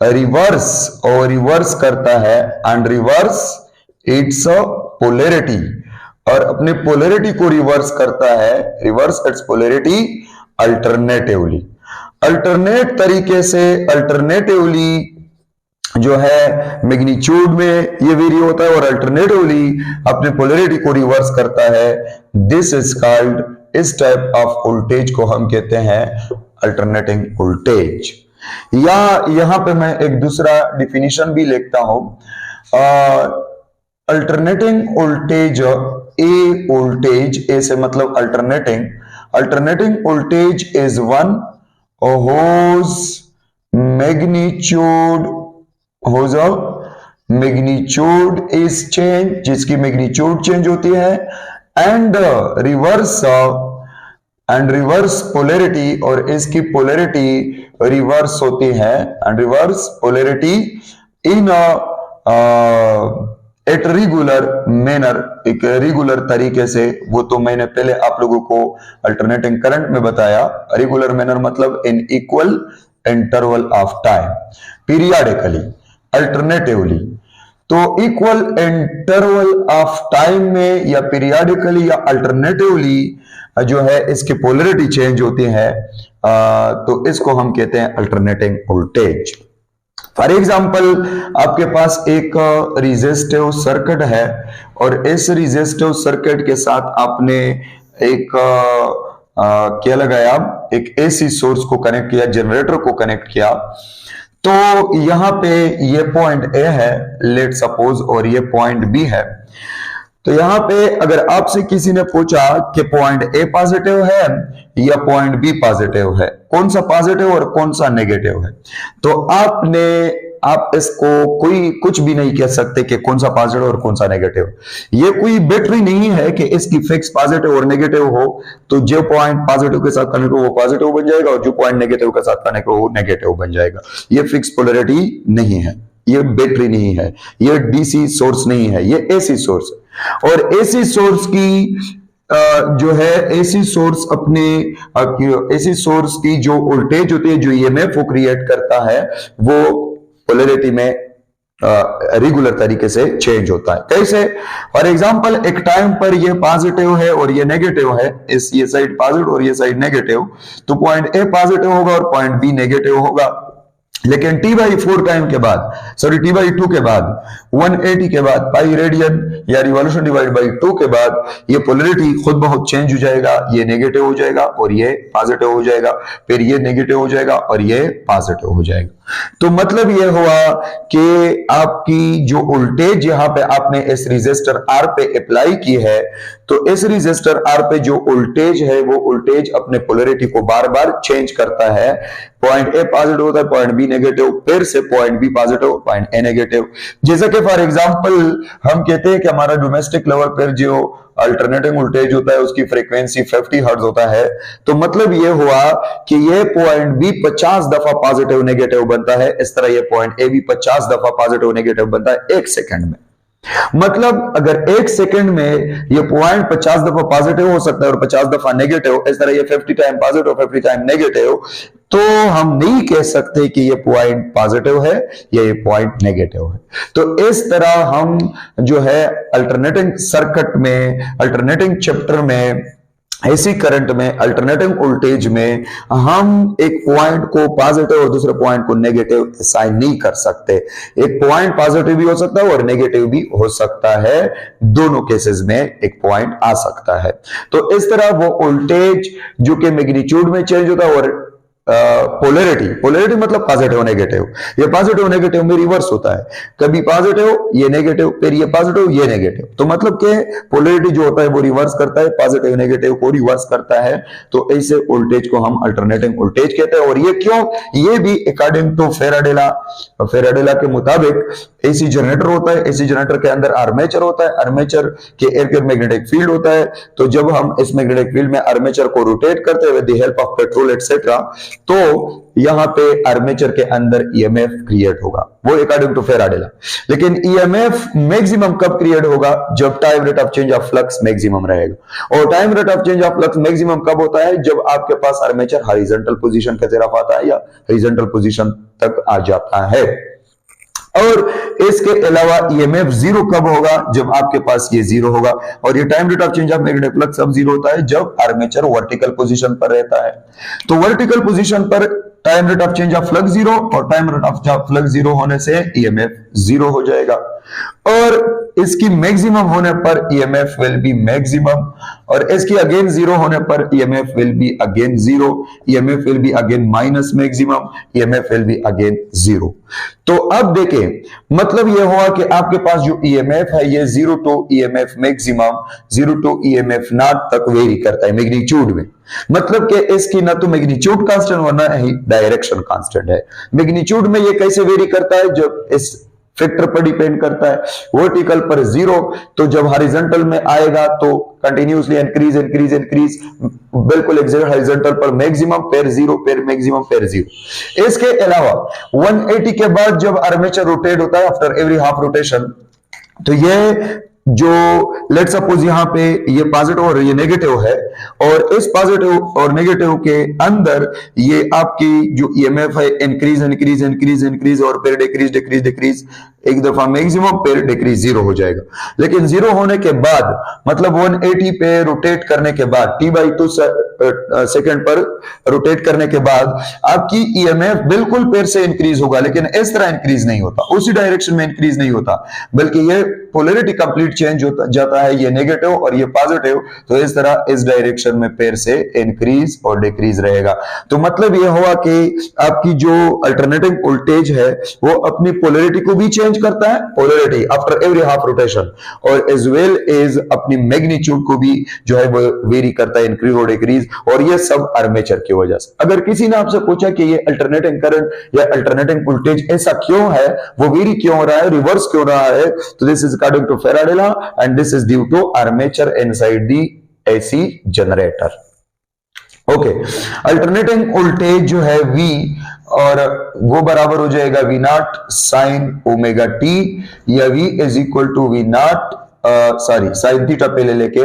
रिवर्स करता है, एंड रिवर्स इट्स पोलैरिटी, और अपने पोलैरिटी को रिवर्स करता है, reverse it's polarity alternatively. Alternate तरीके से अल्टरनेटिवली जो है मैग्नीट्यूड में ये वेरी होता है और अल्टरनेटिवली अपने पोलैरिटी को रिवर्स करता है। दिस इज कॉल्ड, इस टाइप ऑफ वोल्टेज को हम कहते हैं अल्टरनेटिंग वोल्टेज। या यहां पे मैं एक दूसरा डिफिनीशन भी लिखता हूं। अल्टरनेटिंग वोल्टेज, ए वोल्टेज, ए से मतलब alternating voltage is one whose magnitude is change, जिसकी मैग्नीट्यूड चेंज होती है, एंड रिवर्स पोलैरिटी, और इसकी पोलैरिटी रिवर्स होती है, and reverse polarity in at regular manner, एक रेगुलर तरीके से, वो तो मैंने पहले आप लोगों को अल्टरनेटिंग करंट में बताया। रेगुलर मैनर मतलब इन equal interval of time, periodically, alternatively. तो इक्वल इंटरवल ऑफ टाइम में या पीरियडिकली या अल्टरनेटिवली जो है इसकी पोलरिटी चेंज होती है, तो इसको हम कहते हैं अल्टरनेटिंग वोल्टेज। फॉर एग्जाम्पल आपके पास एक रेजिस्टिव सर्किट है और इस रेजिस्टिव सर्किट के साथ आपने एक क्या लगाया, एक एसी सोर्स को कनेक्ट किया, जनरेटर को कनेक्ट किया। तो यहां पे ये पॉइंट ए है लेट सपोज और ये पॉइंट बी है। तो यहां पे अगर आपसे किसी ने पूछा कि पॉइंट ए पॉजिटिव है या पॉइंट बी पॉजिटिव है, कौन सा पॉजिटिव और कौन सा नेगेटिव है, तो आप इसको कोई कुछ भी नहीं कह सकते कि कौन सा पॉजिटिव और कौन सा नेगेटिव। ये कोई बैटरी नहीं है कि इसकी फिक्स पॉजिटिव और नेगेटिव हो, तो जो पॉइंट पॉजिटिव के साथ कनेक्ट हो वो पॉजिटिव बन जाएगा और जो पॉइंट नेगेटिव के साथ कनेक्ट हो वो नेगेटिव बन जाएगा। ये फिक्स पोलैरिटी नहीं है, ये बैटरी नहीं है, ये डीसी सोर्स नहीं है, ये एसी सोर्स है। और एसी सोर्स की जो है एसी सोर्स अपने एसी सोर्स की जो वोल्टेज होती है, जो ईएमएफ वो क्रिएट करता है, वो पोलैरिटी में रेगुलर तरीके से चेंज होता है। कैसे? फॉर एग्जांपल एक टाइम पर ये पॉजिटिव है और ये नेगेटिव है, ये साइड पॉजिटिव और ये साइड नेगेटिव, तो पॉइंट ए पॉजिटिव होगा और पॉइंट बी नेगेटिव होगा। लेकिन T/4 टाइम के बाद, सॉरी T/2 के बाद, 180 के बाद, पाई रेडियन या रिवॉल्यूशन डिवाइड बाई 2 के बाद ये पोलैरिटी खुद बहुत चेंज हो जाएगा। ये नेगेटिव हो जाएगा और ये पॉजिटिव हो जाएगा, फिर ये नेगेटिव हो जाएगा और ये पॉजिटिव हो जाएगा। तो मतलब ये हुआ कि आपकी जो वोल्टेज यहां पे आपने इस रेजिस्टर R पे अप्लाई की है, तो इस रेजिस्टर R पे जो वोल्टेज है वो वोल्टेज अपने पोलैरिटी को बार बार चेंज करता है। पॉइंट ए पॉजिटिव होता है, पॉइंट बी नेगेटिव, फिर से point B positive, point A negative. जैसे कि फॉर एग्जांपल हम कहते हैं कि हमारा डोमेस्टिक लेवल पर जो अल्टरनेटिंग वोल्टेज होता है उसकी फ्रीक्वेंसी 50 हर्ट्ज होता है, तो मतलब ये हुआ कि ये पॉइंट बी 50 दफा पॉजिटिव नेगेटिव बनता है, इस तरह ये पॉइंट ए भी 50 दफा पॉजिटिव नेगेटिव बनता है 1 सेकंड में। मतलब अगर 1 सेकंड में ये पॉइंट 50 दफा पॉजिटिव हो सकता है और 50 दफा नेगेटिव, इस तरह ये 50 टाइम पॉजिटिव 50 टाइम नेगेटिव, तो हम नहीं कह सकते कि ये पॉइंट पॉजिटिव है या ये पॉइंट नेगेटिव है। तो इस तरह हम जो है अल्टरनेटिंग सर्किट में, अल्टरनेटिंग चैप्टर में, एसी करंट में, अल्टरनेटिंग वोल्टेज में हम एक पॉइंट को पॉजिटिव और दूसरे पॉइंट को नेगेटिव असाइन नहीं कर सकते। एक पॉइंट पॉजिटिव भी हो सकता है और नेगेटिव भी हो सकता है, दोनों केसेस में एक पॉइंट आ सकता है। तो इस तरह वो वोल्टेज जो कि मैग्नीट्यूड में चेंज होता है और पोलैरिटी मतलब पॉजिटिव नेगेटिव, ये पॉजिटिव नेगेटिव में रिवर्स होता है, कभी पॉजिटिव ये नेगेटिव, फिर ये पॉजिटिव ये नेगेटिव। तो मतलब कि पोलैरिटी जो होता है वो रिवर्स करता है, पॉजिटिव नेगेटिव को रिवर्स करता है। तो ऐसे वोल्टेज को हम अल्टरनेटिंग वोल्टेज कहते हैं। और ये क्यों? ये भी अकॉर्डिंग टू फेराडेला के मुताबिक एसी जनरेटर होता है, एसी जनरेटर के अंदर आर्मेचर होता है, आर्मेचर के इर्द-गिर्द मैग्नेटिक फील्ड होता है। तो जब हम इस मैग्नेटिक फील्ड में आर्मेचर को रोटेट करते हैं with the help of petrol etcetera, तो यहां पे आर्मेचर के अंदर ईएमएफ क्रिएट होगा, वो अकॉर्डिंग टू फेराडेला। लेकिन ईएमएफ मैक्सिमम कब क्रिएट होगा? जब time rate of change of flux maximum रहेगा। और time rate of change of flux maximum कब होता है? जब आपके पास आर्मेचर हॉरिजॉन्टल पोजीशन की तरफ आता है या हॉरिजॉन्टल पोजीशन तक आ जाता है। और इसके अलावा ईएमएफ जीरो कब होगा? जब आपके पास ये जीरो होगा। और ये time rate of change of magnetic flux अब जीरो होता है जब आर्मेचर वर्टिकल पोजीशन पर रहता है। तो वर्टिकल पोजीशन पर time rate of change of flux zero, और time rate of flux zero होने से ईएमएफ जीरो हो जाएगा। और इसकी मैक्सिमम होने पर ईएमएफ विल बी मैक्सिमम, और इसकी अगेन जीरो होने पर EMF will be again zero, EMF will be again minus maximum, EMF will be again zero. तो अब देखें, मतलब यह हुआ कि आपके पास जो ईएमएफ है ये zero to EMF maximum, zero to EMF naught तक वेरी करता है मैग्नीट्यूड में। मतलब कि इसकी ना तो मैग्नीट्यूड कांस्टेंट वरना ही डायरेक्शन कांस्टेंट है। मैग्नीट्यूड में ये कैसे वेरी करता है? जब इस फैक्टर पर डिपेंड करता है। वर्टिकल पर जीरो, तो जब हॉरिजॉन्टल में आएगा तो कंटिन्यूअसली इंक्रीज इंक्रीज इंक्रीज, बिल्कुल एग्जैक्ट हॉरिजॉन्टल पर मैक्सिमम, फिर जीरो, फिर मैक्सिमम, फिर जीरो। इसके अलावा 180 के बाद जब आर्मेचर रोटेट होता है, आफ्टर एवरी हाफ रोटेशन तो ये जो लेट सपोज यहाँ पे ये पॉजिटिव और ये नेगेटिव है, और इस पॉजिटिव और नेगेटिव के अंदर ये आपकी जो ईएमएफ है इंक्रीज इंक्रीज इंक्रीज इंक्रीज और फिर डिक्रीज डिक्रीज डिक्रीज, एक दफा मैक्सिमम फिर डिक्रीज जीरो हो जाएगा। लेकिन जीरो होने के बाद मतलब 180 पे रोटेट करने के बाद t/2 सेकेंड पर रोटेट करने के बाद आपकी ईएमएफ बिल्कुल फिर से इंक्रीज होगा, लेकिन इस तरह इंक्रीज नहीं होता, उसी डायरेक्शन में इंक्रीज नहीं होता, बल्कि ये पोलैरिटी कंप्लीट चेंज होता जाता है, ये नेगेटिव और ये पॉजिटिव, तो इस तरह इस डायरेक्शन में फिर से इंक्रीज और डिक्रीज रहेगा। तो मतलब ये हुआ कि आपकी जो अल्टरनेटिंग वोल्टेज है वो अपनी पोलैरिटी को भी चेंज करता है, polarity after every half rotation, और एज वेल एज अपनी मैग्नीट्यूड को भी जो है वो वेरी करता है, इंक्रीज और डिक्रीज, और ये सब आर्मेचर की वजह से। अगर किसी ने आपसे पूछा कि ये अल्टरनेटिंग करंट या अल्टरनेटिंग वोल्टेज ऐसा क्यों है, वो वेरी क्यों हो रहा है, रिवर्स क्यों रहा है, तो this is according to Faraday law and this is due to armature inside the AC generator. Okay, alternating voltage जो है V, और वो बराबर हो जाएगा V naught sine omega T, या V is equal to V naught sine theta पहले लेके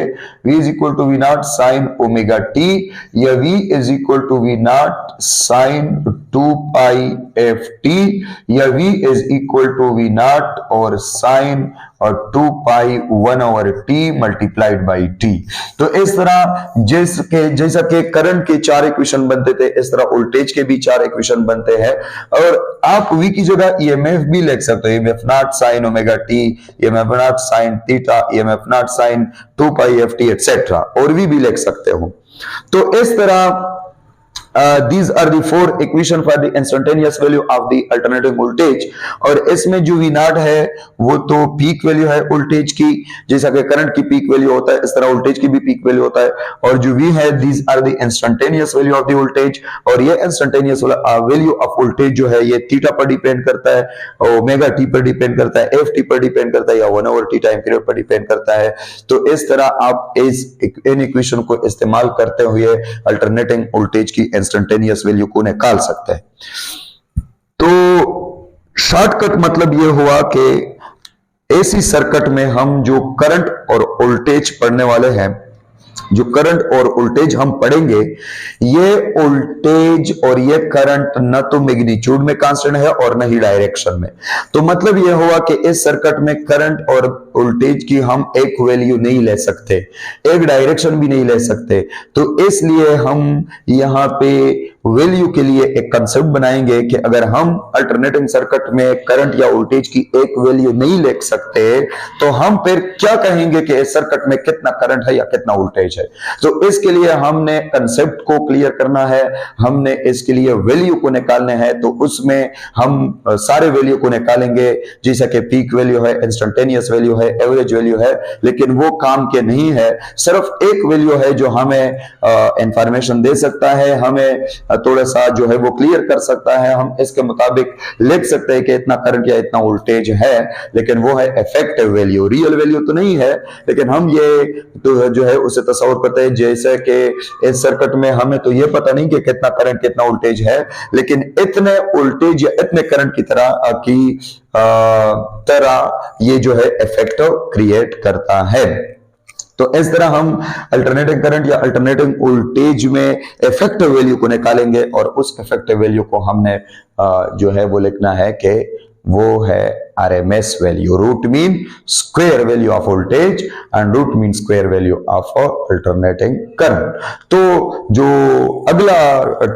V is equal to V naught sine omega T, या V is equal to V naught sine 2 pi F T, या V is equal to V naught और sine और 2 pi 1 over T multiplied by T. तो इस तरह जैसा कि current के 4 इक्वेशन बनते थे, इस तरह वोल्टेज के भी 4 इक्वेशन बनते हैं, और आप V की जगह ईएमएफ भी लिख सकते हो, EMF naught sine omega T, EMF naught sine theta, EMF naught sine 2 pi F T etcetera, और भी लिख सकते हो। तो इस तरह these are the 4 equation for the instantaneous value of the alternating voltage, और इसमें जो V नॉट है वो तो पीक वैल्यू है वोल्टेज की, जैसा कि करंट की पीक वैल्यू होता है इस तरह वोल्टेज की भी पीक वैल्यू होता है, और जो V है these are the instantaneous value of the voltage, और ये instantaneous value of voltage जो है ये थीटा पर डिपेंड करता है, ओमेगा टी पर डिपेंड करता है, एफ टी पर डिपेंड करता है, या 1 ओवर टी टाइम पीरियड पर डिपेंड करता है। तो इस तरह आप इन इक्वेशन को इस्तेमाल करते हुए अल्टरनेटिंग वोल्टेज की इंस्टेंटेनियस वैल्यू को निकाल सकते हैं। तो शॉर्टकट मतलब यह हुआ कि एसी सर्किट में हम जो करंट और वोल्टेज पढ़ने वाले हैं, जो करंट और वोल्टेज हम पढ़ेंगे, ये वोल्टेज और ये करंट न तो मैग्नीट्यूड में कांस्टेंट है और न ही डायरेक्शन में। तो मतलब यह हुआ कि इस सर्किट में करंट और वोल्टेज की हम एक वैल्यू नहीं ले सकते, एक डायरेक्शन भी नहीं ले सकते। तो इसलिए हम यहाँ पे वैल्यू के लिए एक कंसेप्ट बनाएंगे कि अगर हम अल्टरनेटिंग सर्किट में करंट या वोल्टेज की एक वैल्यू नहीं लिख सकते तो हम फिर क्या कहेंगे कि इस सर्किट में कितना करंट है या कितना वोल्टेज है। तो इसके लिए हमने कंसेप्ट को क्लियर करना है, हमने इसके लिए वैल्यू को निकालने हैं। तो उसमें हम सारे वैल्यू को निकालेंगे, जैसा कि पीक वैल्यू है, इंस्टेंटेनियस वैल्यू है, एवरेज वैल्यू है, लेकिन वो काम के नहीं है। सिर्फ एक वैल्यू है जो हमें इंफॉर्मेशन दे सकता है, हमें थोड़ा सा जो है वो क्लियर कर सकता है, हम इसके मुताबिक लिख सकते हैं कि इतना करंट या इतना वोल्टेज है, लेकिन वो है इफेक्टिव वैल्यू, रियल वैल्यू तो नहीं है। लेकिन हम ये तो जो है उसे तस्वीर करते हैं जैसे कि इस सर्किट में हमें तो ये पता नहीं कि कितना करंट कितना वोल्टेज है, लेकिन इतने वोल्टेज या इतने करंट की तरह ये जो है इफेक्ट क्रिएट करता है। तो इस तरह हम अल्टरनेटिंग करंट या अल्टरनेटिंग वोल्टेज में इफेक्टिव वैल्यू को निकालेंगे, और उस इफेक्टिव वैल्यू को हमने जो है वो लिखना है कि वो है RMS value. Root mean square value of voltage and root mean square value of alternating current. तो जो अगला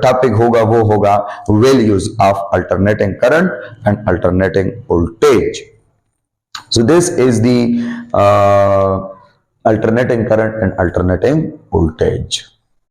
टॉपिक होगा वो होगा values of alternating current and alternating voltage. So this is the alternating current and alternating voltage.